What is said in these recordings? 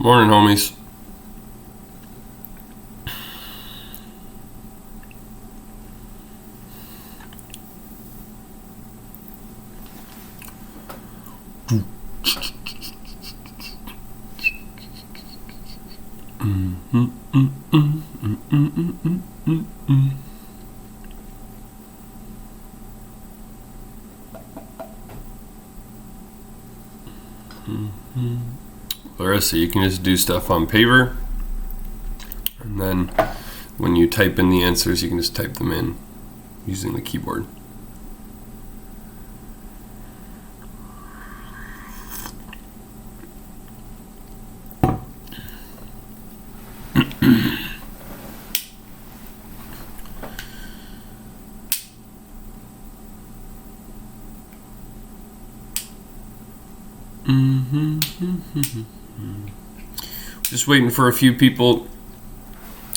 Morning, homies. Larissa, you can just do stuff on paper, and then when you type in the answers, you can just type them in using the keyboard. Just waiting for a few people.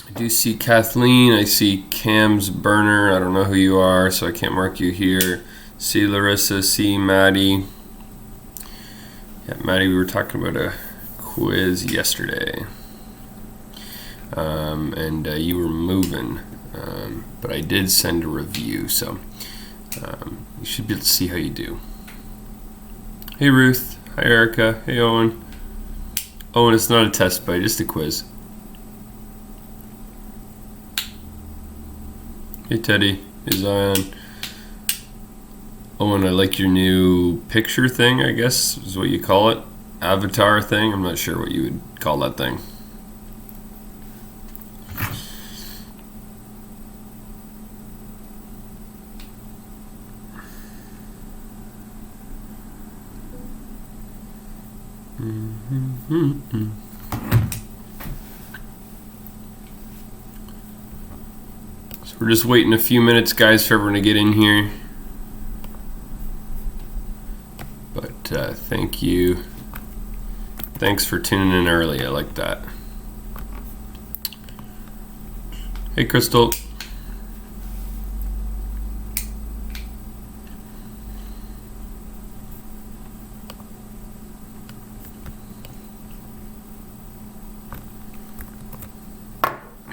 I do see Kathleen. I see Cam's Burner. I don't know who you are, so I can't mark you here. See Larissa. See Maddie. Yeah, Maddie, we were talking about a quiz yesterday. And you were moving. But I did send a review, so you should be able to see how you do. Hey, Ruth. Hi, Erica. Hey, Owen. Owen, it's not a test bite, just a quiz. Hey, Teddy. Hey, Zion. Owen, I like your new picture thing, I guess is what you call it. Avatar thing. I'm not sure what you would call that thing. So we're just waiting a few minutes, guys, for everyone to get in here. But thank you. Thanks for tuning in early. I like that. Hey, Crystal.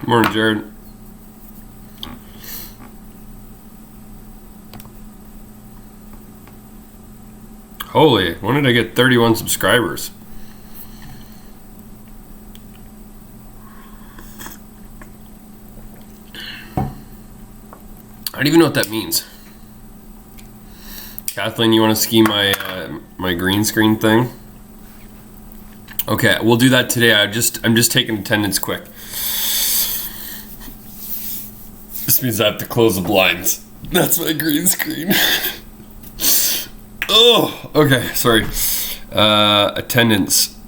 Morning, Jared. Holy, when did I get 31 subscribers? I don't even know what that means. Kathleen, you want to ski my green screen thing? Okay, we'll do that today. I'm just taking attendance quick. This means I have to close the blinds. That's my green screen. Oh, okay, sorry. Attendance.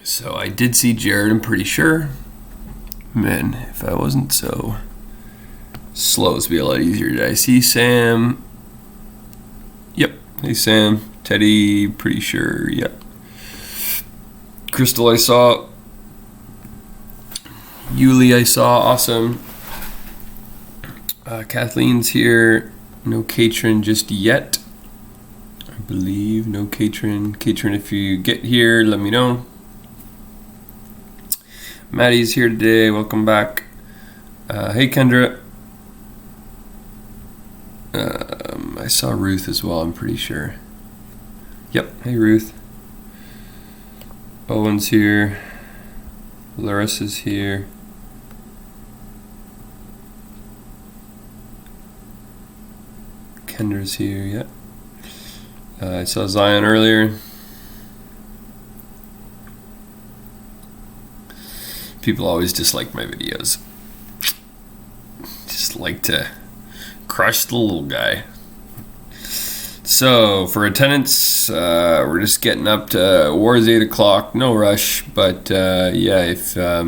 So I did see Jared, I'm pretty sure. Man, if I wasn't so slow, it'd be a lot easier. Did I see Sam? Yep. Hey, Sam. Teddy, pretty sure. Yep. Crystal, I saw. Yuli, I saw. Awesome. Kathleen's here. No Katrin just yet. I believe no Katrin. Katrin, if you get here, let me know. Maddie's here today. Welcome back. Hey, Kendra. I saw Ruth as well, I'm pretty sure. Yep. Hey, Ruth. Owen's here. Larissa's here. Kendra's here, yeah. I saw Zion earlier. People always dislike my videos. Just like to crush the little guy. So, for attendance, we're just getting up to War's 8 o'clock. No rush, but yeah, if I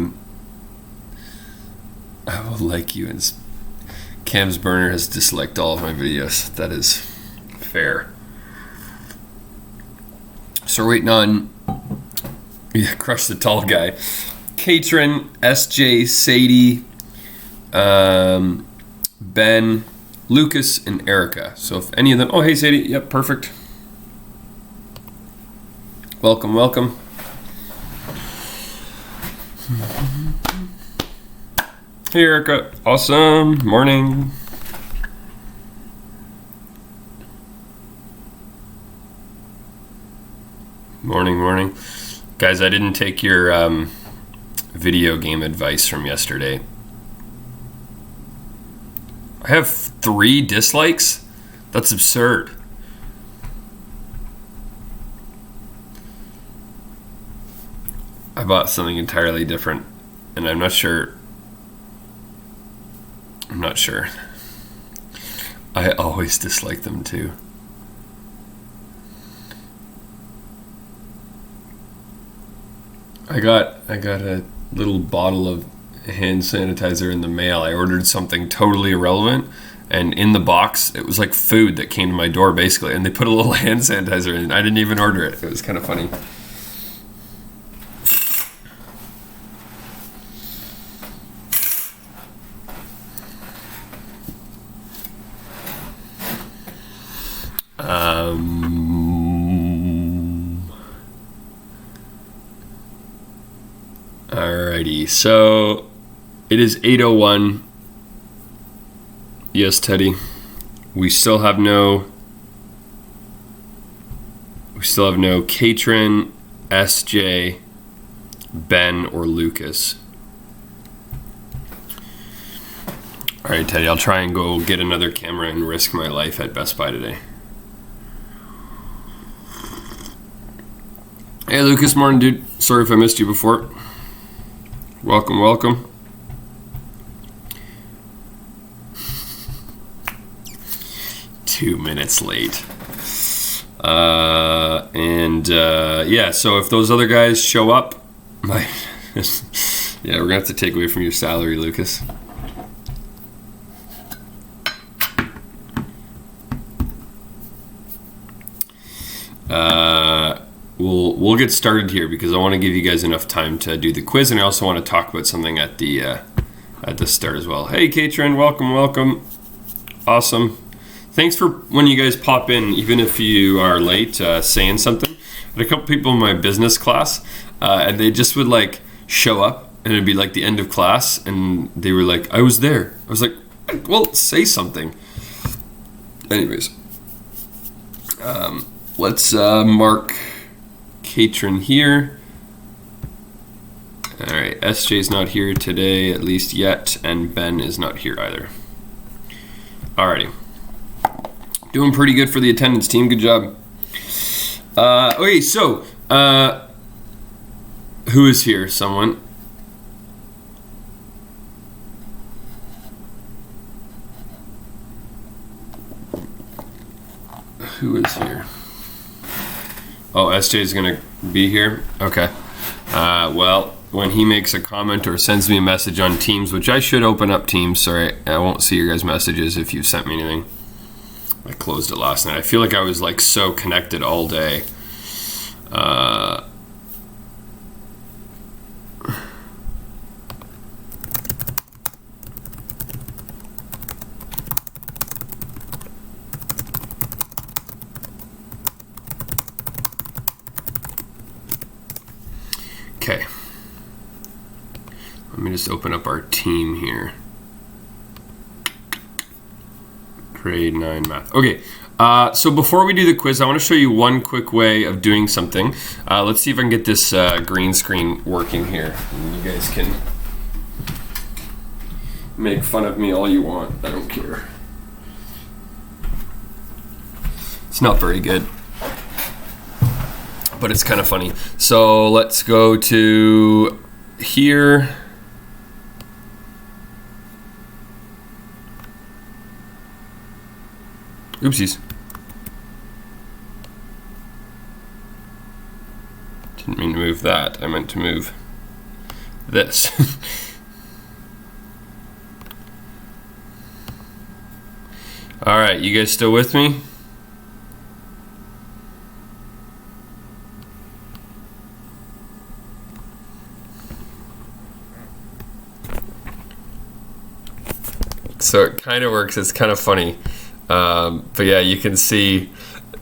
will like you. And Cam's Burner has disliked all of my videos. That is fair. So, we're waiting on, yeah, crush the tall guy. Katrin, SJ, Sadie, Ben, Lucas, and Erica. So if any of them... Oh, hey, Sadie. Yep, perfect. Welcome, welcome. Hey, Erica. Awesome. Morning. Morning. Guys, I didn't take your video game advice from yesterday. I have 3 dislikes? That's absurd. I bought something entirely different, and I'm not sure. I always dislike them too. I got a little bottle of hand sanitizer in the mail. I ordered something totally irrelevant, and in the box it was like food that came to my door basically, and they put a little hand sanitizer in. I didn't even order it. It was kind of funny. Alrighty, so it is 8:01. Yes, Teddy. We still have no Katrin, SJ, Ben, or Lucas. Alright, Teddy, I'll try and go get another camera and risk my life at Best Buy today. Hey, Lucas, morning, dude. Sorry if I missed you before. Welcome. Two minutes late. Yeah, so if those other guys show up, yeah, we're gonna have to take away from your salary, Lucas. We'll get started here because I want to give you guys enough time to do the quiz, and I also want to talk about something at the start as well. Hey, Katrin, welcome. Awesome. Thanks for when you guys pop in, even if you are late, saying something. I had a couple people in my business class, and they just would like show up, and it'd be like the end of class, and they were like, "I was there." I was like, "Well, say something." Anyways, let's mark Katrin here. All right, SJ's not here today, at least yet, and Ben is not here either. Alrighty. Doing pretty good for the attendance team. Good job. Okay, so who is here? Someone. Who is here? Oh, SJ is going to be here? Okay. Well, when he makes a comment or sends me a message on Teams, which I should open up Teams. Sorry, I won't see your guys' messages if you've sent me anything. I closed it last night. I feel like I was like so connected all day. Okay. Let me just open up our team here. Grade 9 math. Okay, so before we do the quiz, I want to show you one quick way of doing something. Let's see if I can get this green screen working here. And you guys can make fun of me all you want. I don't care. It's not very good, but it's kind of funny. So let's go to here. Oopsies. Didn't mean to move that. I meant to move this. All right, you guys still with me? So it kind of works. It's kind of funny. But yeah, you can see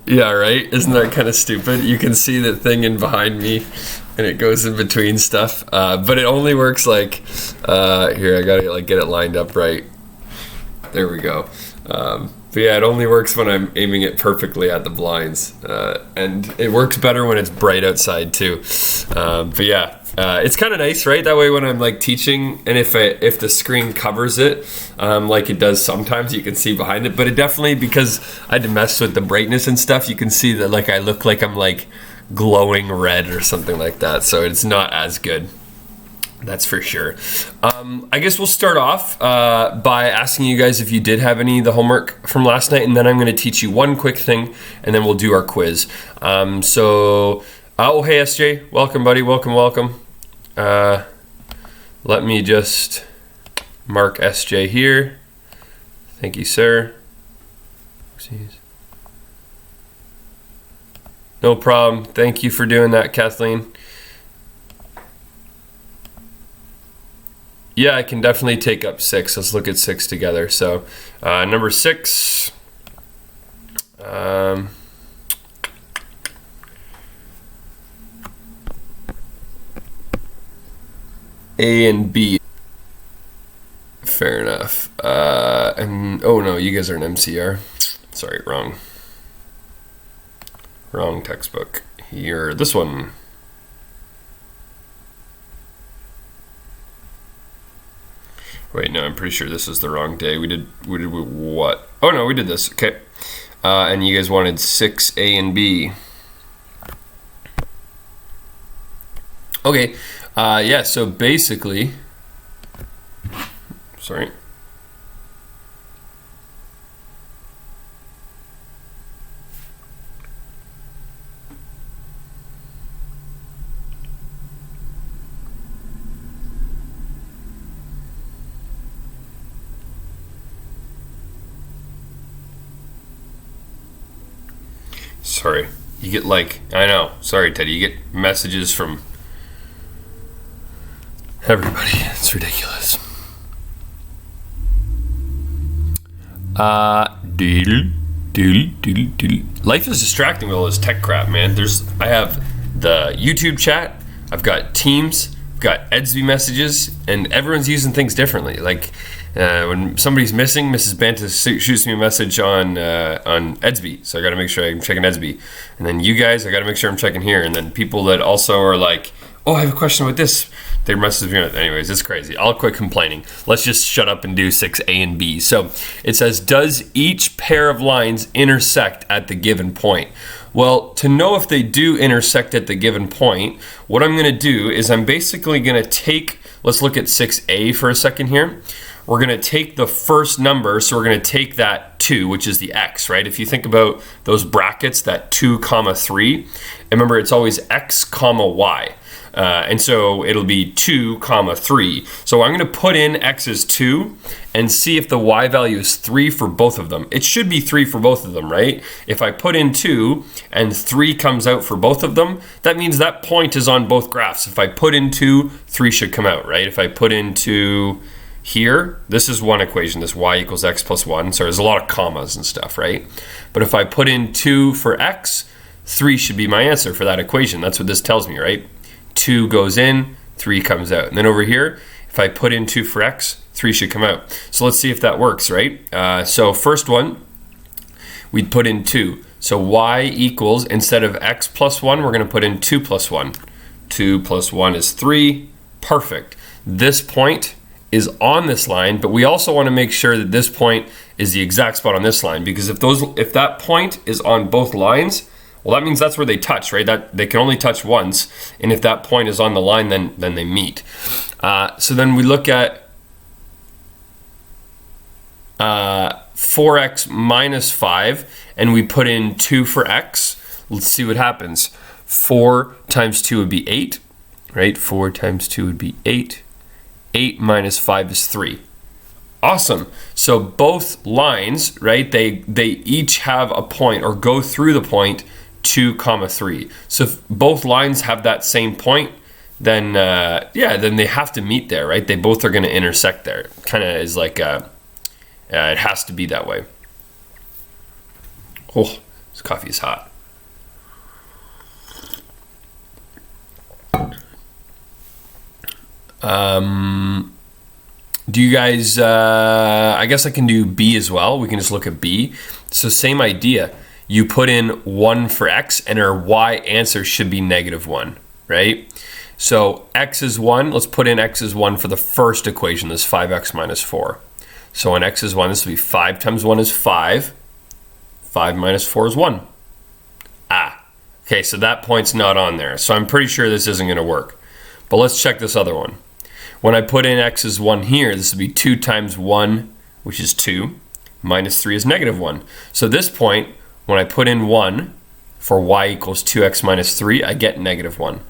Yeah, right? Isn't that kind of stupid? You can see the thing in behind me, and it goes in between stuff. But it only works like, here, I gotta like get it lined up right. There we go. But yeah, it only works when I'm aiming it perfectly at the blinds. And it works better when it's bright outside too. But yeah, it's kind of nice, right? That way when I'm like teaching, and if the screen covers it, like it does sometimes, you can see behind it. But it definitely, because I had to mess with the brightness and stuff, you can see that like I look like I'm like glowing red or something like that. So it's not as good. That's for sure. I guess we'll start off by asking you guys if you did have any of the homework from last night, and then I'm going to teach you one quick thing, and then we'll do our quiz. Oh, hey SJ, welcome buddy, welcome. Let me just mark SJ here. Thank you, sir. Oopsies. No problem. Thank you for doing that, Kathleen. Yeah, I can definitely take up 6. Let's look at 6 together. So, number 6. A and B. Fair enough. And oh no, you guys are an MCR. Sorry, wrong textbook. Here, this one. Wait, no, I'm pretty sure this is the wrong day. We did what? Oh no, we did this. Okay. And you guys wanted 6A and B. Okay. Yeah, so basically, sorry. Sorry, you get like, I know, sorry Teddy, you get messages from everybody. It's ridiculous. Life is distracting with all this tech crap, man. I have the YouTube chat, I've got Teams, I've got Edsby messages, and everyone's using things differently. Like when somebody's missing, Mrs. Banta shoots me a message on Edsby, so I got to make sure I'm checking Edsby. And then you guys, I got to make sure I'm checking here. And then people that also are like, oh, I have a question about this, they message me. Anyways, it's crazy. I'll quit complaining. Let's just shut up and do 6A and B. So it says, does each pair of lines intersect at the given point? Well, to know if they do intersect at the given point, what I'm going to do is I'm basically going to take, let's look at 6A for a second here. We're going to take the first number, so we're going to take that 2, which is the x, right? If you think about those brackets, that 2, 3, remember it's always x, y. And so it'll be 2, 3. So I'm going to put in x as 2 and see if the y value is 3 for both of them. It should be 3 for both of them, right? If I put in 2 and 3 comes out for both of them, that means that point is on both graphs. If I put in 2, 3 should come out, right? If I put in 2 here, this is one equation, this y equals x plus 1. So there's a lot of commas and stuff, right? But if I put in 2 for x, 3 should be my answer for that equation. That's what this tells me, right? 2 goes in, 3 comes out. And then over here, if I put in 2 for x, 3 should come out. So let's see if that works, right? So first one, we'd put in 2. So y equals, instead of x plus 1, we're going to put in 2 plus 1. 2 plus 1 is 3. Perfect. This point is on this line, but we also want to make sure that this point is the exact spot on this line, because if that point is on both lines, well, that means that's where they touch, right? That they can only touch once, and if that point is on the line, then they meet. So then we look at 4x minus 5, and we put in 2 for x. Let's see what happens. 4 times 2 would be 8, right? 4 times 2 would be 8. 8 minus 5 is 3. Awesome. So both lines, right, they each have a point or go through the point 2, 3. So if both lines have that same point, then then they have to meet there, right? They both are going to intersect there. Kind of is like it has to be that way. Oh, it's This coffee is hot. Do you guys, I guess I can do B as well. We can just look at B. So same idea. You put in 1 for x, and our y answer should be -1, right? So x is 1. Let's put in x is 1 for the first equation. This 5x minus 4. So when x is 1, this will be 5 times 1 is 5. 5 minus 4 is 1. Okay, so that point's not on there. So I'm pretty sure this isn't going to work. But let's check this other one. When I put in x is 1 here, this will be 2 times 1, which is 2, minus 3 is -1. So this point, when I put in 1 for y equals 2x minus 3, I get -1.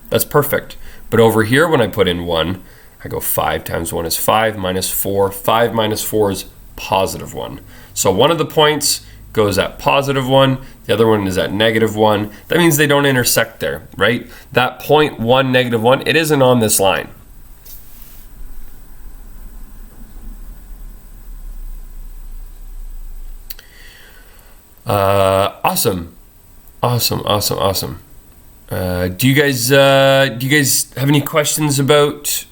That's perfect. But over here, when I put in 1, I go 5 times 1 is 5, minus 4. 5 minus 4 is +1. So one of the points goes at +1, the other one is at -1. That means they don't intersect there, right? That point 1, -1, it isn't on this line. Awesome. Do you guys have any questions about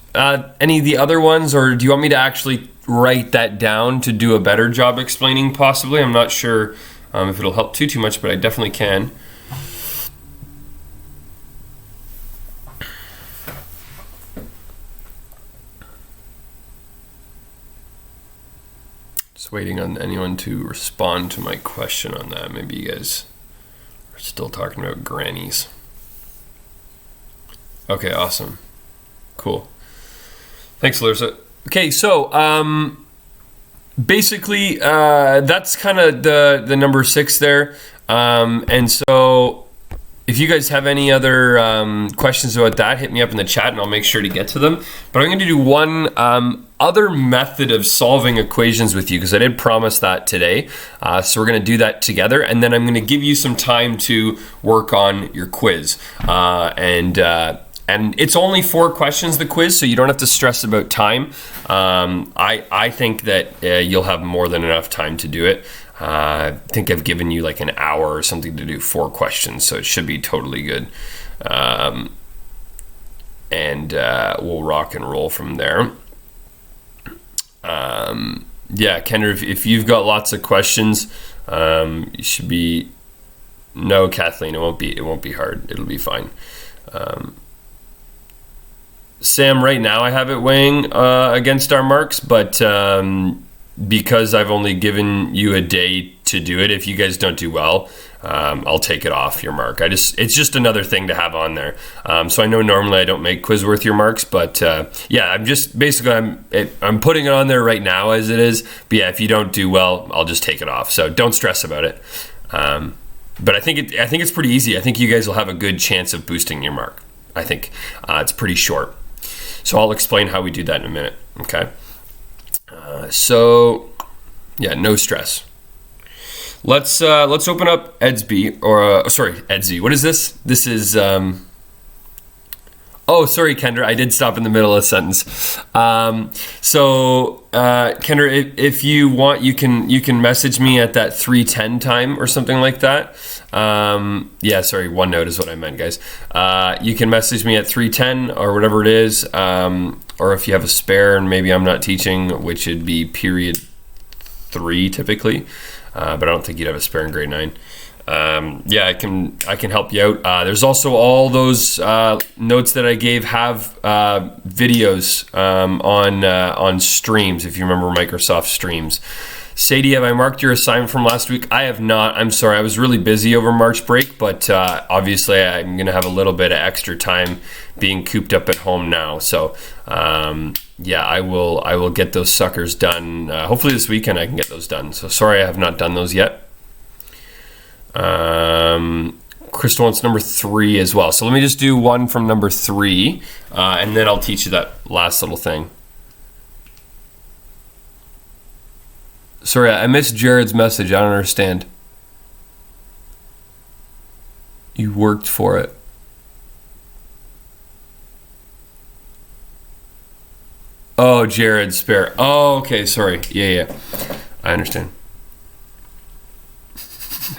any of the other ones, or do you want me to actually write that down to do a better job explaining possibly? I'm not sure if it'll help too much, but I definitely can. Just waiting on anyone to respond to my question on that. Maybe you guys are still talking about grannies. Okay, awesome. Cool. Thanks, Larissa. Okay, so basically that's kind of the number 6 there. And so if you guys have any other questions about that, hit me up in the chat and I'll make sure to get to them. But I'm going to do one other method of solving equations with you, because I did promise that today. So we're going to do that together, and then I'm going to give you some time to work on your quiz. And it's only 4 questions, the quiz, so you don't have to stress about time. I think that you'll have more than enough time to do it. I think I've given you like an hour or something to do 4 questions, so it should be totally good. And we'll rock and roll from there. Yeah, Kendra, if you've got lots of questions, you should be. No, Kathleen, it won't be hard. It'll be fine. Sam, right now I have it weighing against our marks, but because I've only given you a day to do it, if you guys don't do well, I'll take it off your mark. It's just another thing to have on there. So I know normally I don't make quiz worth your marks, but yeah, I'm just basically I'm putting it on there right now as it is. But yeah, if you don't do well, I'll just take it off. So don't stress about it. But I think it's pretty easy. I think you guys will have a good chance of boosting your mark. I think it's pretty short. So I'll explain how we do that in a minute. Okay. So yeah, no stress. Let's open up EDSB, or sorry, EDSB. What is this? This is oh, sorry, Kendra, I did stop in the middle of a sentence. So Kendra, if you want, you can message me at that 3:10 time or something like that. Yeah, sorry, OneNote is what I meant, guys. You can message me at 3:10 or whatever it is, or if you have a spare and maybe I'm not teaching, which would be period 3 typically. But I don't think you'd have a spare in grade 9. Yeah, I can help you out. There's also all those notes that I gave have videos on Streams, if you remember Microsoft Streams. Sadie, have I marked your assignment from last week? I have not. I'm sorry. I was really busy over March break, but obviously I'm going to have a little bit of extra time being cooped up at home now. So yeah, I will get those suckers done. Hopefully this weekend I can get those done. So sorry I have not done those yet. Crystal wants number 3 as well. So let me just do one from number 3, and then I'll teach you that last little thing. Sorry, I missed Jared's message. I don't understand. You worked for it. Oh, Jared, spare. Oh, okay, sorry. Yeah. I understand.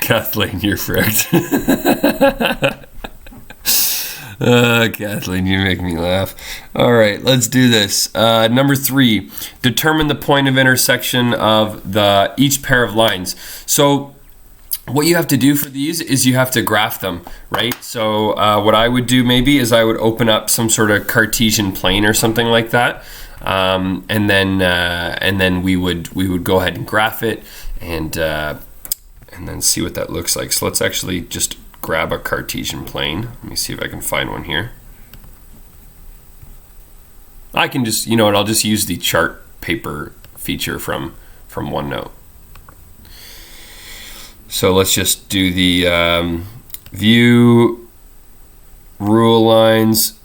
Kathleen, you're fricked. Kathleen, you make me laugh. All right, let's do this. Number 3, determine the point of intersection of each pair of lines. So what you have to do for these is you have to graph them, right? So what I would do maybe is I would open up some sort of Cartesian plane or something like that, and then we would go ahead and graph it and then see what that looks like. So let's actually just grab a Cartesian plane. Let me see if I can find one here. I can just, you know what, I'll just use the chart paper feature from OneNote. So let's just do the view rule lines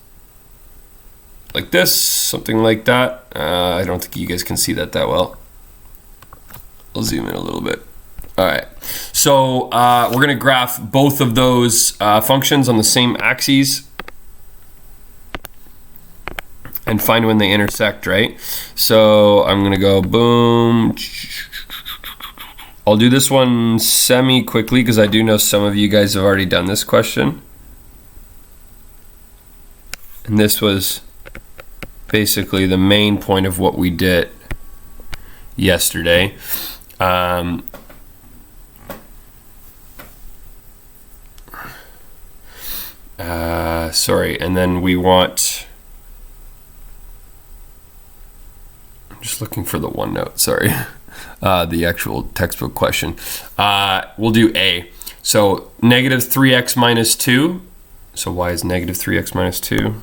like this, something like that. I don't think you guys can see that well. I'll zoom in a little bit. All right, so we're going to graph both of those functions on the same axes and find when they intersect, right? So I'm going to go boom. I'll do this one semi-quickly because I do know some of you guys have already done this question. And this was basically the main point of what we did yesterday. Sorry, and then we want, I'm just looking for the OneNote, sorry, the actual textbook question. We'll do A. So negative 3x minus 2. So y is negative 3x minus 2.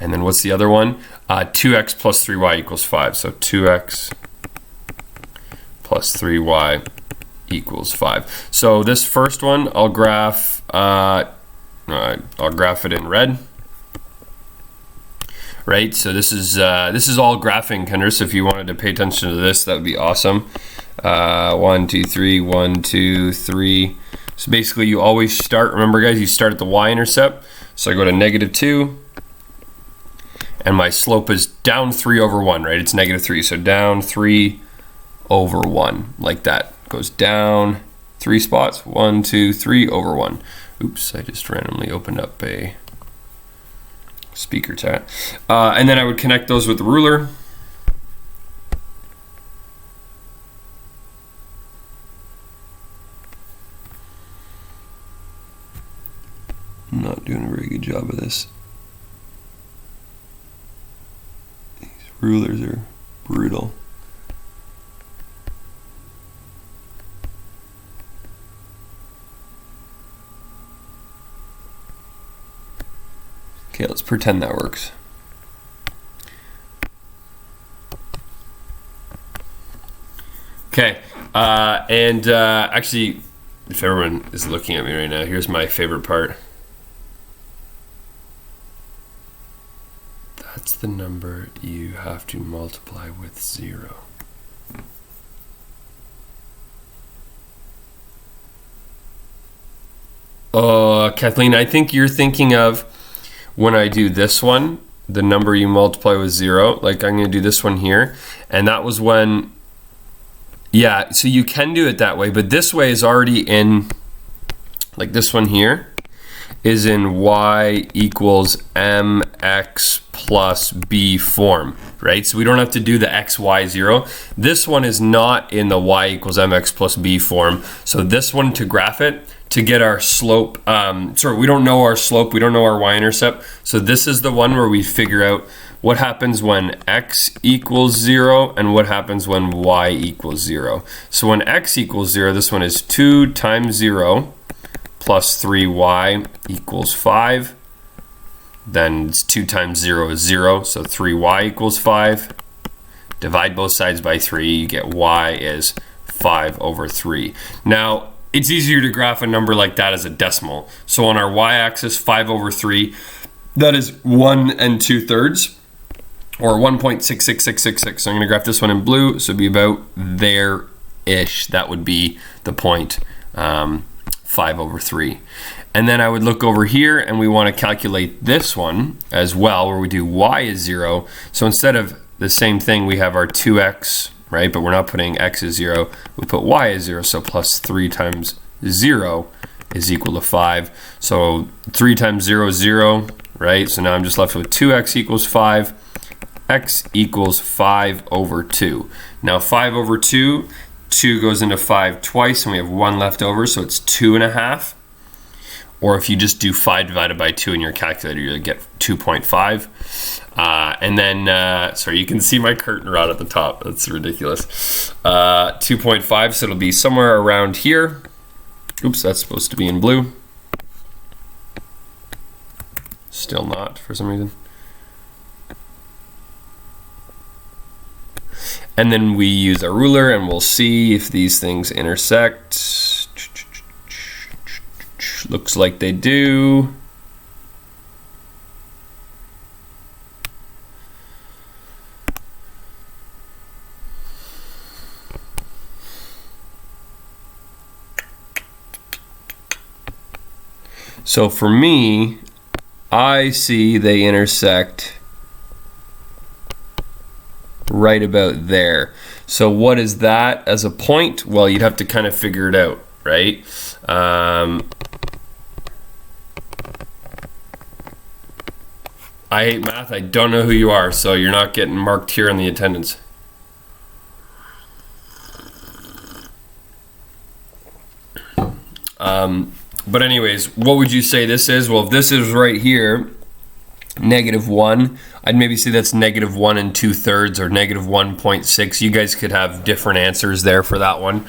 And then what's the other one? 2x plus 3y equals 5. So 2x plus 3y equals 5. So this first one, I'll graph it in red. Right, so this is all graphing, Kendra. So if you wanted to pay attention to this, that would be awesome. 1, 2, 3, 1, 2, 3. So basically, you always start. Remember, guys, you start at the y-intercept. So I go to negative 2, and my slope is down 3 over 1. Right, it's negative 3. So down 3 over 1, like that. Goes down 3 spots. 1, 2, 3 over 1. Oops, I just randomly opened up a speaker chat. And then I would connect those with the ruler. I'm not doing a very good job of this. These rulers are brutal. Okay, let's pretend that works. Okay, actually, if everyone is looking at me right now, here's my favorite part. That's the number you have to multiply with 0. Kathleen, I think you're thinking of when I do this one, the number you multiply with 0, like I'm going to do this one here, and that was when, yeah, so you can do it that way, but this way is already in, like this one here, is in y equals mx plus b form, right? So we don't have to do the x, y, 0. This one is not in the y equals mx plus b form, so this one to graph it, to get our slope, we don't know our slope, we don't know our y-intercept. So this is the one where we figure out what happens when x equals 0 and what happens when y equals 0. So when x equals 0, this one is 2 times 0 plus 3y equals 5. Then it's 2 times 0 is 0, so 3y equals 5. Divide both sides by 3, you get y is 5 over 3. Now, it's easier to graph a number like that as a decimal. So on our y-axis, 5 over 3, that is 1 2/3, or 1.66666. So I'm going to graph this one in blue, so it'd be about there-ish. That would be the point, 5 over 3. And then I would look over here, and we want to calculate this one as well, where we do y is 0. So instead of the same thing, we have our 2x right? But we're not putting x as 0. We put y as 0, so plus 3 times 0 is equal to 5. So 3 times 0 is 0, right? So now I'm just left with 2x equals 5. X equals 5 over 2. Now 5 over 2, 2 goes into 5 twice, and we have 1 left over, so it's 2.5. Or if you just do 5 divided by 2 in your calculator, you'll get 2.5. And then, sorry, you can see my curtain rod at the top. That's ridiculous. 2.5, so it'll be somewhere around here. Oops, that's supposed to be in blue. Still not, for some reason. And then we use a ruler, and we'll see if these things intersect. Looks like they do. So for me, I see they intersect right about there. So what is that as a point? Well, you'd have to kind of figure it out, right? I hate math. I don't know who you are, so you're not getting marked here on the attendance. But anyways, what would you say this is? Well, if this is right here, -1, I'd maybe say that's -1 2/3 or -1.6. You guys could have different answers there for that one.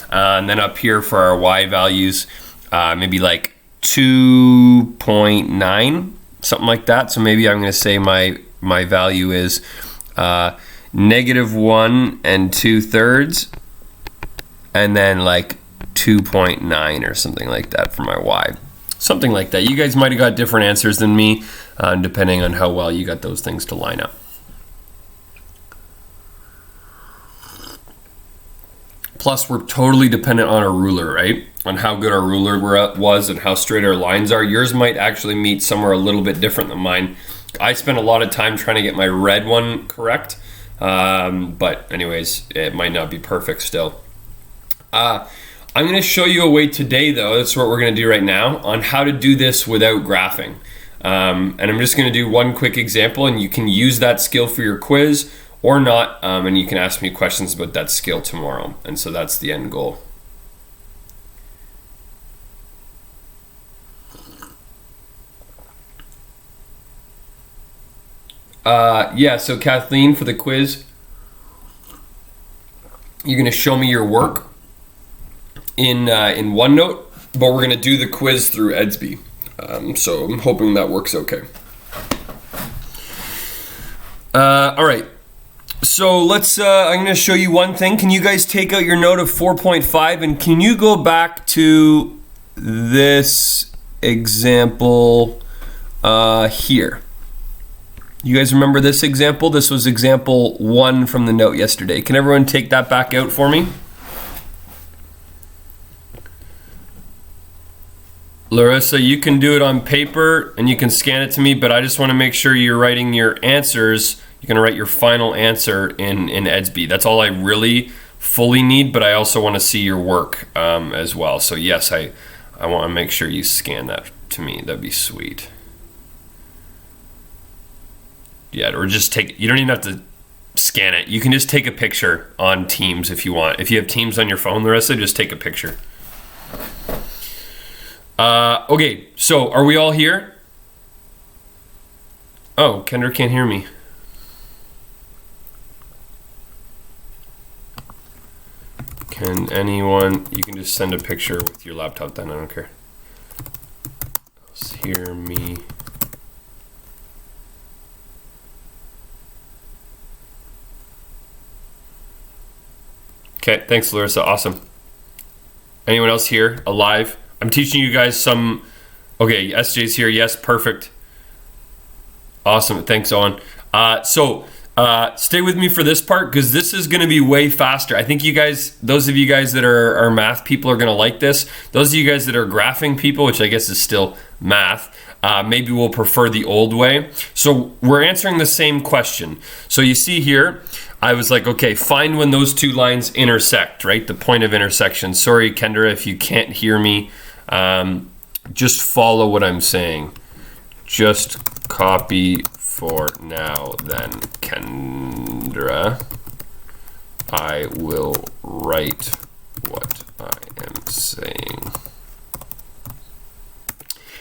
And then up here for our y values, maybe like 2.9, something like that. So maybe I'm going to say my value is -1 2/3, and then like 2.9 or something like that for my y. Something like that. You guys might have got different answers than me, depending on how well you got those things to line up. Plus, we're totally dependent on our ruler, right? On how good our ruler was and how straight our lines are. Yours might actually meet somewhere a little bit different than mine. I spent a lot of time trying to get my red one correct, but anyways, it might not be perfect still. I'm going to show you a way today, though, that's what we're going to do right now, on how to do this without graphing. And I'm just going to do one quick example, and you can use that skill for your quiz or not, and you can ask me questions about that skill tomorrow. And so that's the end goal. Yeah, so Kathleen, for the quiz, you're going to show me your work in OneNote, but we're going to do the quiz through Edsby. So I'm hoping that works okay. All right. So let's, I'm going to show you one thing. Can you guys take out your note of 4.5, and can you go back to this example here? You guys remember this example? This was example 1 from the note yesterday. Can everyone take that back out for me? Larissa, you can do it on paper and you can scan it to me, but I just want to make sure you're writing your answers. You're going to write your final answer in Edsby. That's all I really fully need, but I also want to see your work as well. So yes, I want to make sure you scan that to me. That'd be sweet. Yeah, or just take, you don't even have to scan it. You can just take a picture on Teams if you want. If you have Teams on your phone, Larissa, just take a picture. Okay, so are we all here? Oh, Kendra can't hear me. Can anyone, you can just send a picture with your laptop then, I don't care. Hear me. Okay, thanks Larissa, awesome. Anyone else here, alive? I'm teaching you guys some, okay, SJ's here, yes, perfect. Awesome, thanks Owen. So stay with me for this part because this is gonna be way faster. I think you guys, those of you guys that are math people are gonna like this. Those of you guys that are graphing people, which I guess is still math, maybe we'll prefer the old way. So we're answering the same question. So you see here, I was like, okay, find when those two lines intersect, right? The point of intersection. Sorry, Kendra, if you can't hear me, just follow what I'm saying. Just copy for now, then, Kendra. I will write what I am saying.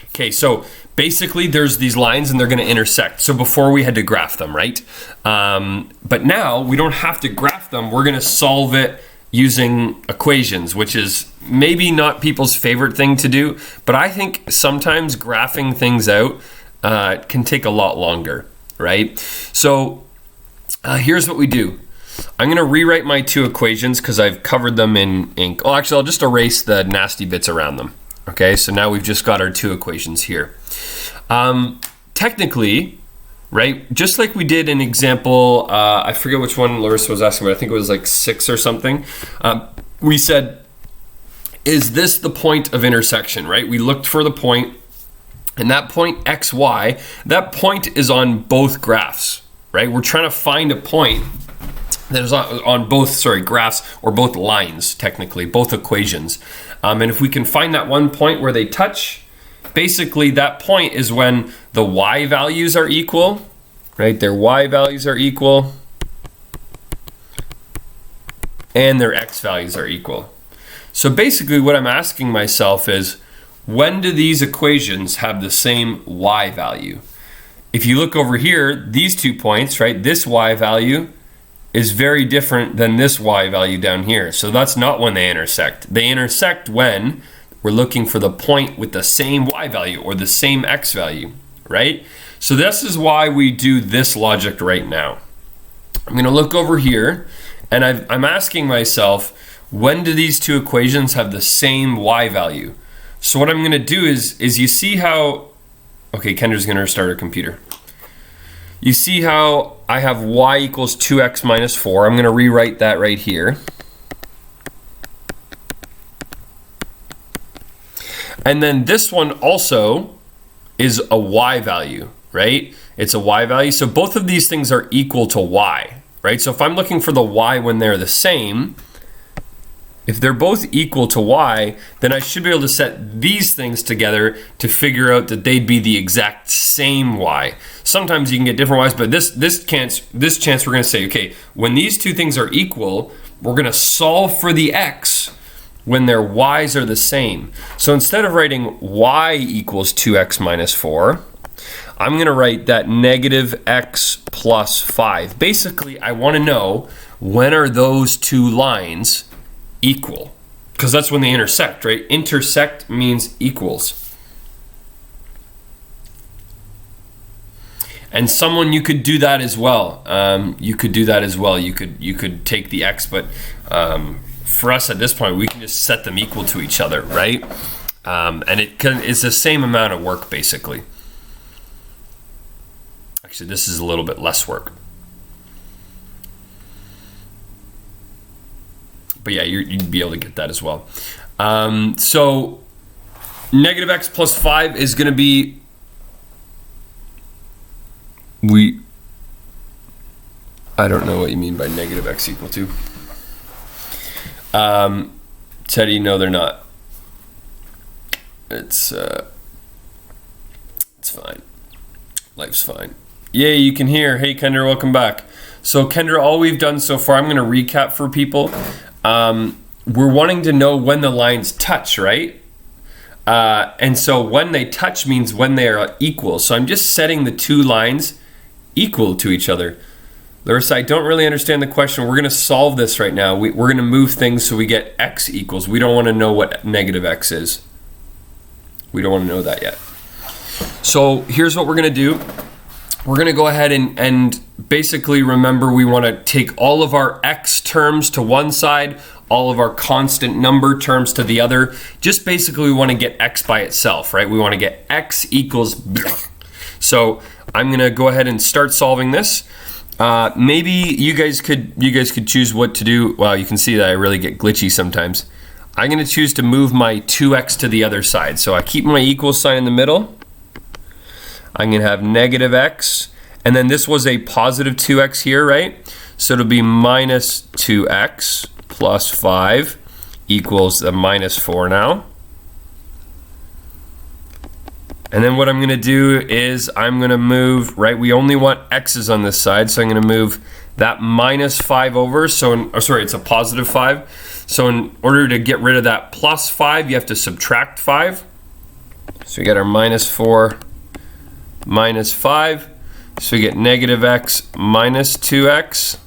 Okay, so basically there's these lines and they're going to intersect. So before we had to graph them, right? But now we don't have to graph them. We're going to solve it using equations, which is maybe not people's favorite thing to do, but I think sometimes graphing things out can take a lot longer, right? So here's what we do. I'm going to rewrite my two equations because I've covered them in ink. Oh, actually, I'll just erase the nasty bits around them. Okay, so now we've just got our two equations here. Technically, right, just like we did in example, I forget which one Larissa was asking, but I think it was like 6 or something. We said, is this the point of intersection, right? We looked for the point, and that point xy, that point is on both graphs, right? We're trying to find a point that is on both, graphs, or both lines, technically, both equations. And if we can find that one point where they touch, basically that point is when the y values are equal, right? Their y values are equal, and their x values are equal. So basically what I'm asking myself is, when do these equations have the same y value? If you look over here, these 2 points, right? This y value is very different than this y value down here. So that's not when they intersect. They intersect when we're looking for the point with the same y value or the same x value, right? So this is why we do this logic right now. I'm going to look over here, and I'm asking myself, when do these two equations have the same y value? So what I'm going to do is you see how, okay, Kendra's going to restart her computer. You see how I have y equals 2x minus 4. I'm going to rewrite that right here. And then this one also is a y value, right? It's a y value. So both of these things are equal to y, right? So if I'm looking for the y when they're the same, if they're both equal to y, then I should be able to set these things together to figure out that they'd be the exact same y. Sometimes you can get different y's, but this chance we're going to say, okay, when these two things are equal, we're going to solve for the x when their y's are the same. So instead of writing y equals 2x minus 4, I'm going to write that negative x plus 5. Basically, I want to know, when are those two lines equal? Because that's when they intersect, right? Intersect means equals. And someone, you could do that as well. You could do that as well. You could take the x, but for us at this point, we can just set them equal to each other, right? And it's the same amount of work, basically. Actually, this is a little bit less work. But yeah, you'd be able to get that as well. So negative x plus 5 is going to be, I don't know what you mean by negative x equal to. Teddy, no, they're not. It's fine. Life's fine. Yay, you can hear. Hey, Kendra, welcome back. So, Kendra, all we've done so far, I'm going to recap for people. We're wanting to know when the lines touch, right? And so when they touch means when they are equal. So I'm just setting the two lines equal to each other. Larissa, I don't really understand the question. We're going to solve this right now. We're going to move things so we get x equals. We don't want to know what negative x is. We don't want to know that yet. So here's what we're going to do. We're going to go ahead and basically remember, we want to take all of our x terms to one side, all of our constant number terms to the other. Just basically we want to get x by itself, right? We want to get x equals blah. So I'm going to go ahead and start solving this. Maybe you guys could choose what to do. Wow, you can see that I really get glitchy sometimes. I'm going to choose to move my 2x to the other side. So I keep my equal sign in the middle. I'm going to have negative x, and then this was a positive 2x here, right? So it'll be minus 2x plus 5 equals the minus 4 now. And then what I'm going to do is I'm going to move, right, we only want x's on this side, so I'm going to move that minus 5 over. So, it's a positive 5. So in order to get rid of that plus 5, you have to subtract 5. So we get our minus 4 minus 5. So we get negative x minus 2x.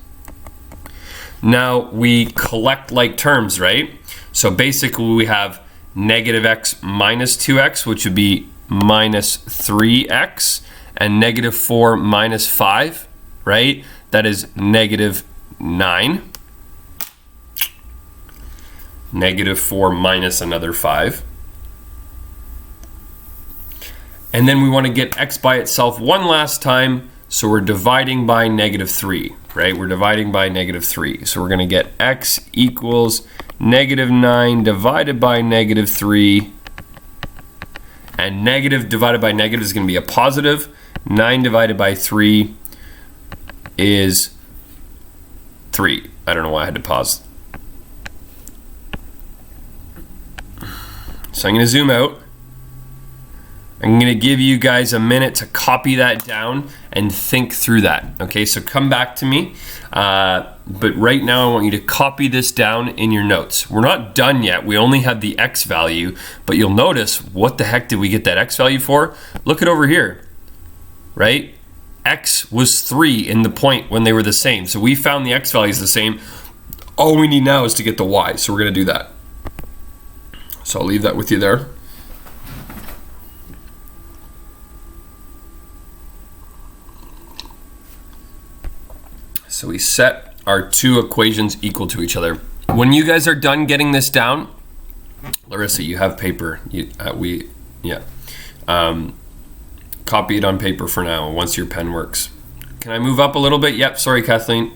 Now we collect like terms, right? So basically we have negative x minus 2x, which would be minus 3x, and negative 4 minus 5, right? That is negative 9. Negative 4 minus another 5. And then we want to get x by itself one last time, so we're dividing by negative 3, right? We're dividing by negative 3. So we're going to get x equals negative 9 divided by negative 3. And negative divided by negative is going to be a positive. 9 divided by 3 is 3. I don't know why I had to pause. So I'm going to zoom out. I'm going to give you guys a minute to copy that down and think through that. Okay, so come back to me. But right now I want you to copy this down in your notes. We're not done yet. We only have the x value, but you'll notice, what the heck did we get that x value for? Look at over here, right? X was 3 in the point when they were the same. So we found the x value is the same. All we need now is to get the y. So we're going to do that. So I'll leave that with you there. So we set our two equations equal to each other. When you guys are done getting this down, Larissa, you have paper. Copy it on paper for now once your pen works. Can I move up a little bit? Yep, sorry, Kathleen.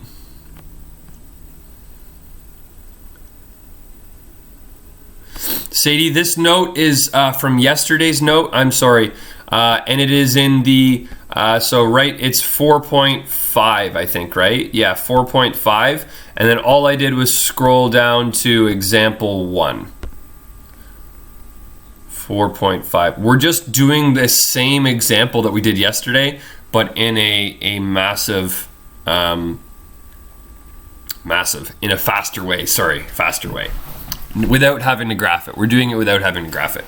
Sadie, this note is from yesterday's note. I'm sorry. And it is in the, it's 4.5, I think, right? Yeah, 4.5. And then all I did was scroll down to example 1. 4.5. We're just doing the same example that we did yesterday, but in a massive, in a faster way. Sorry, faster way. Without having to graph it. We're doing it without having to graph it.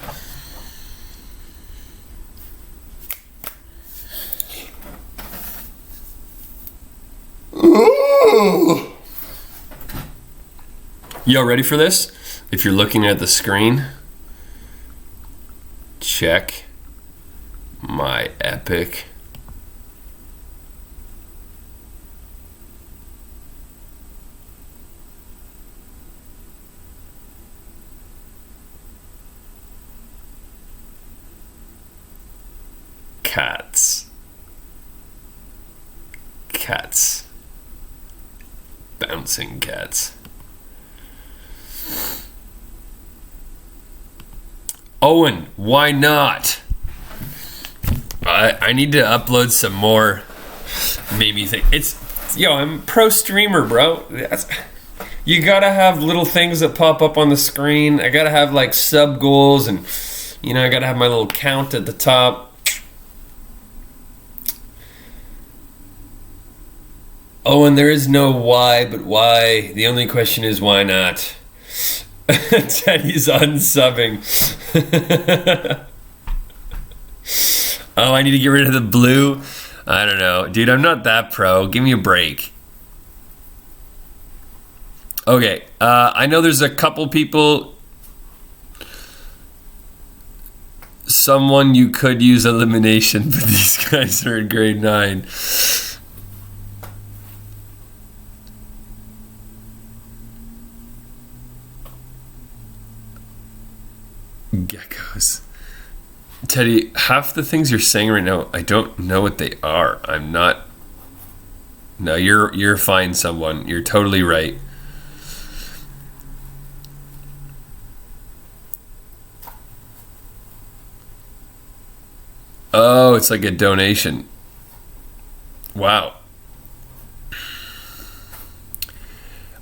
Yo, ready for this? If you're looking at the screen, check my epic cats. Bouncing cats. Owen, why not? I need to upload some more. Made me think. I'm a pro streamer, bro. You gotta have little things that pop up on the screen. I gotta have like sub goals, and I gotta have my little count at the top. Owen, there is no why, but why? The only question is why not? Teddy's unsubbing. Oh, I need to get rid of the blue? I don't know. Dude, I'm not that pro. Give me a break. Okay, I know there's a couple people. Someone you could use elimination, but these guys are in grade 9. Geckos. Teddy, half the things you're saying right now, I don't know what they are. I'm not. No, you're fine, someone. You're totally right. Oh, it's like a donation. Wow.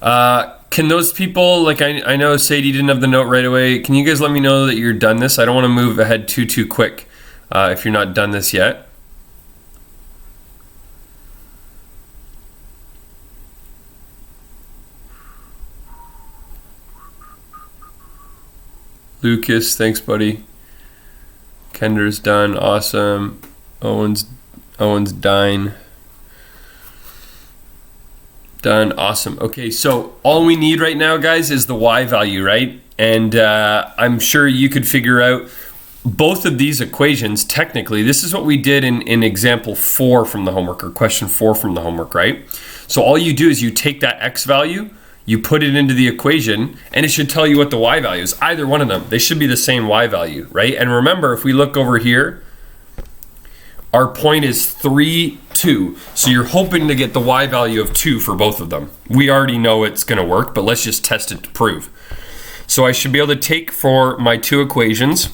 Can those people, like I know Sadie didn't have the note right away. Can you guys let me know that you're done this? I don't want to move ahead too quick if you're not done this yet. Lucas, thanks, buddy. Kender's done. Awesome. Owen's done. Done. Awesome. Okay, so all we need right now, guys, is the y value, right? And I'm sure you could figure out both of these equations. Technically, this is what we did in example 4 from the homework, or question 4 from the homework, right? So all you do is you take that x value, you put it into the equation, and it should tell you what the y value is. Either one of them. They should be the same y value, right? And remember, if we look over here, our point is 3, 2. So you're hoping to get the y value of 2 for both of them. We already know it's going to work, but let's just test it to prove. So I should be able to take for my two equations.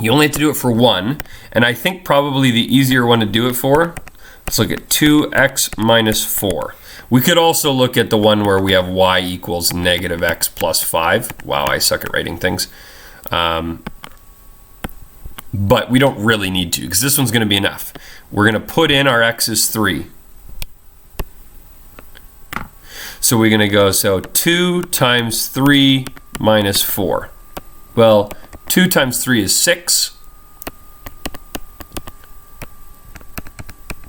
You only have to do it for one. And I think probably the easier one to do it for, let's look at 2x minus 4. We could also look at the one where we have y equals negative x plus 5. Wow, I suck at writing things. But we don't really need to, because this one's going to be enough. We're going to put in our x is 3. So we're going to go, so 2 times 3 minus 4. Well, 2 times 3 is 6.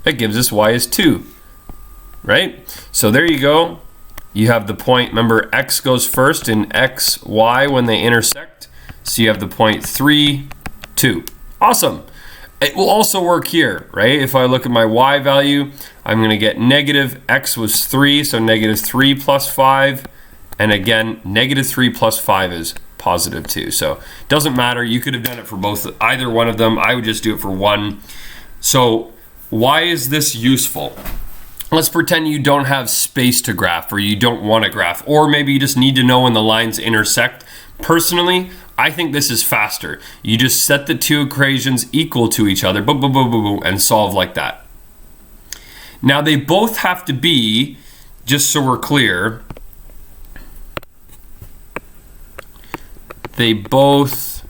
That gives us y is 2. Right? So there you go. You have the point, remember x goes first in x, y when they intersect. So you have the point 3, 2. Awesome. It will also work here, right? If I look at my y value, I'm going to get negative x was 3, so negative 3 plus 5. And again, negative 3 plus 5 is positive 2. So it doesn't matter. You could have done it for both, either one of them. I would just do it for one. So why is this useful? Let's pretend you don't have space to graph, or you don't want to graph, or maybe you just need to know when the lines intersect. Personally, I think this is faster. You just set the two equations equal to each other, boom, boom, boom, boom, boom, and solve like that. Now they both have to be, just so we're clear, they both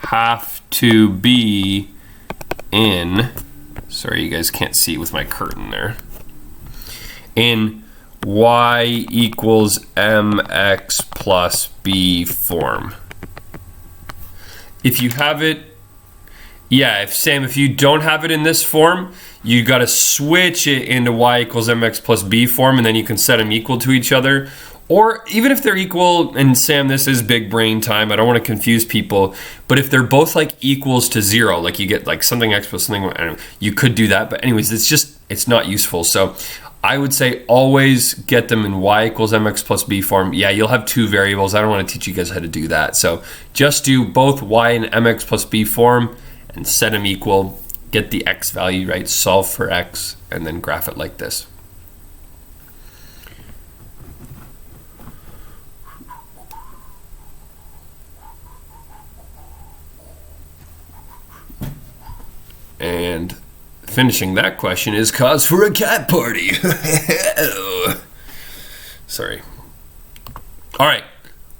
have to be in, sorry you guys can't see with my curtain there, in y equals mx plus b form. If you have it, yeah, if you don't have it in this form, you got to switch it into y equals mx plus b form, and then you can set them equal to each other. Or even if they're equal, and Sam, this is big brain time, I don't want to confuse people, but if they're both like equals to 0, like you get like something x plus something, I don't know, you could do that, but anyways, it's not useful. So I would say always get them in y equals mx plus b form. Yeah, you'll have two variables. I don't want to teach you guys how to do that. So just do both y and mx plus b form and set them equal, get the x value, right? Solve for x, and then graph it like this. And finishing that question is cause for a cat party. Sorry. All right,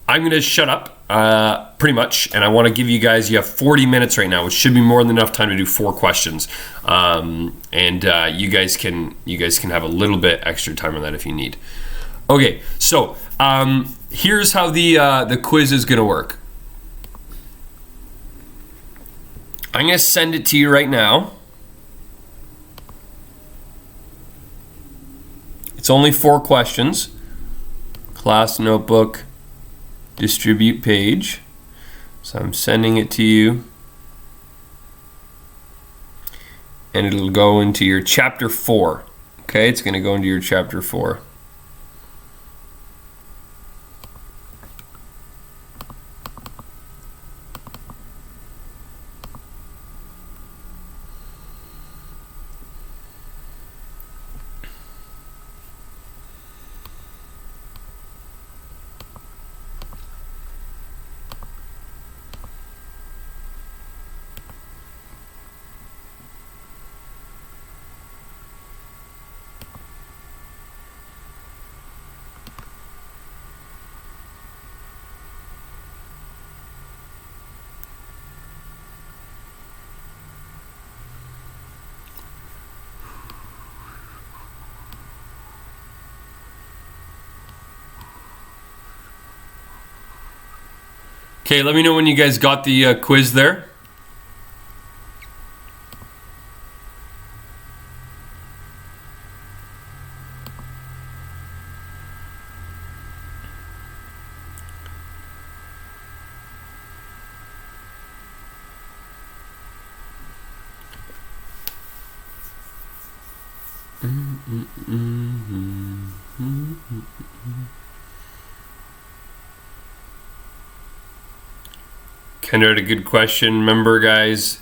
I'm going to shut up pretty much, and I want to give you guys, you have 40 minutes right now, which should be more than enough time to do 4 questions. You guys can have a little bit extra time on that if you need. Okay, so here's how the quiz is going to work. I'm going to send it to you right now. It's only 4 questions. Class notebook, distribute page. So I'm sending it to you. And it'll go into your chapter 4. Okay, it's going to go into your chapter 4. Okay, let me know when you guys got the quiz there. Kendra had a good question. Remember, guys,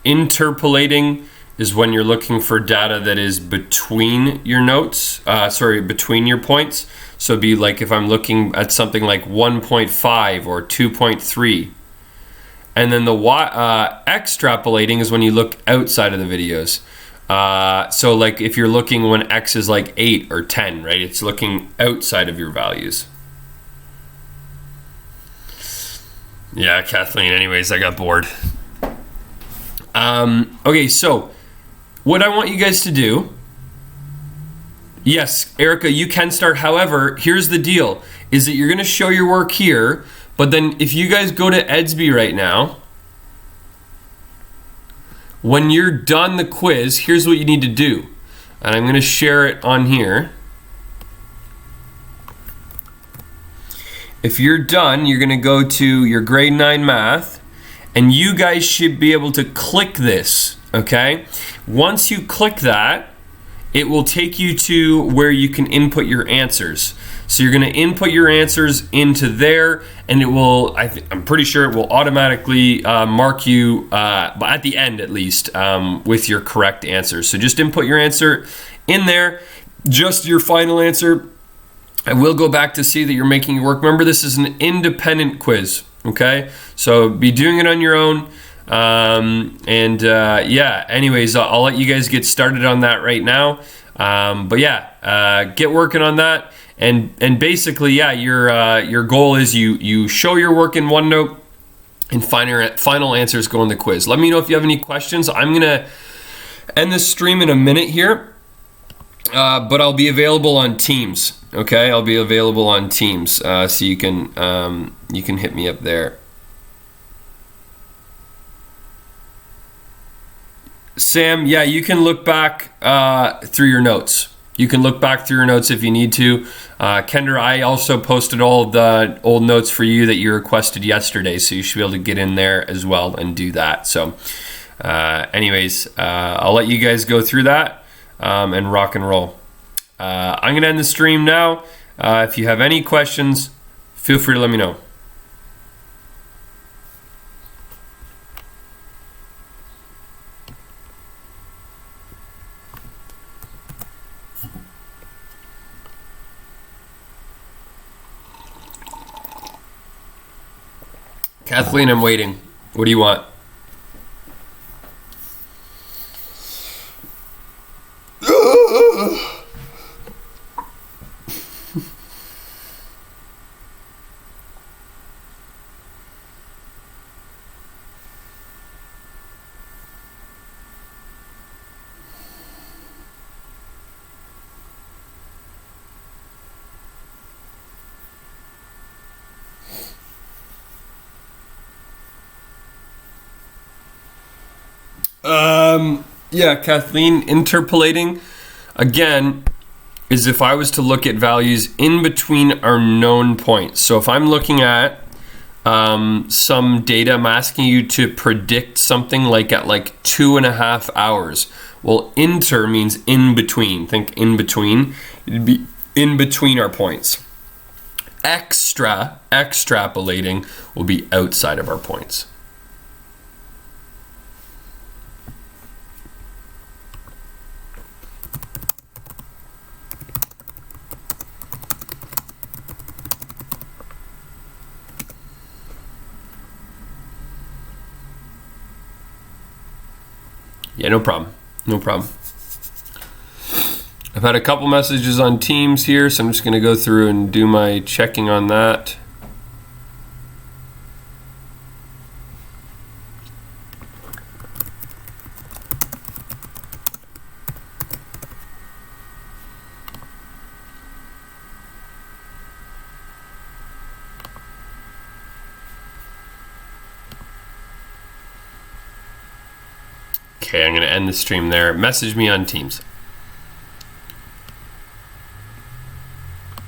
interpolating is when you're looking for data that is between your notes, between your points. So it'd be like if I'm looking at something like 1.5 or 2.3. And then the extrapolating is when you look outside of the videos. So like if you're looking when X is like 8 or 10, right? It's looking outside of your values. Yeah, Kathleen, anyways, I got bored. Okay, so what I want you guys to do, yes, Erica, you can start. However, here's the deal, is that you're going to show your work here, but then if you guys go to Edsby right now, when you're done the quiz, here's what you need to do. And I'm going to share it on here. If you're done, you're going to go to your grade 9 math, and you guys should be able to click this, okay? Once you click that, it will take you to where you can input your answers. So you're going to input your answers into there, and it will, I'm pretty sure it will automatically mark you, at the end at least, with your correct answers. So just input your answer in there, just your final answer. I will go back to see that you're making your work. Remember, this is an independent quiz, okay? So be doing it on your own. Yeah, anyways, I'll let you guys get started on that right now. But yeah, get working on that. And basically, yeah, your goal is you show your work in OneNote, and final answers go in the quiz. Let me know if you have any questions. I'm gonna end this stream in a minute here, but I'll be available on Teams. Okay, I'll be available on Teams, so you can hit me up there. Sam, yeah, you can look back through your notes. You can look back through your notes if you need to. Kendra, I also posted all of the old notes for you that you requested yesterday, so you should be able to get in there as well and do that. So anyways, I'll let you guys go through that and rock and roll. I'm going to end the stream now. If you have any questions, feel free to let me know. Kathleen, I'm waiting. What do you want? Yeah, Kathleen, interpolating, again, is if I was to look at values in between our known points. So if I'm looking at some data, I'm asking you to predict something like at like 2.5 hours. Well, inter means in between. Think in between. It'd be in between our points. Extrapolating will be outside of our points. Yeah, no problem. No problem. I've had a couple messages on Teams here, so I'm just going to go through and do my checking on that. Okay, I'm going to end the stream there. Message me on Teams.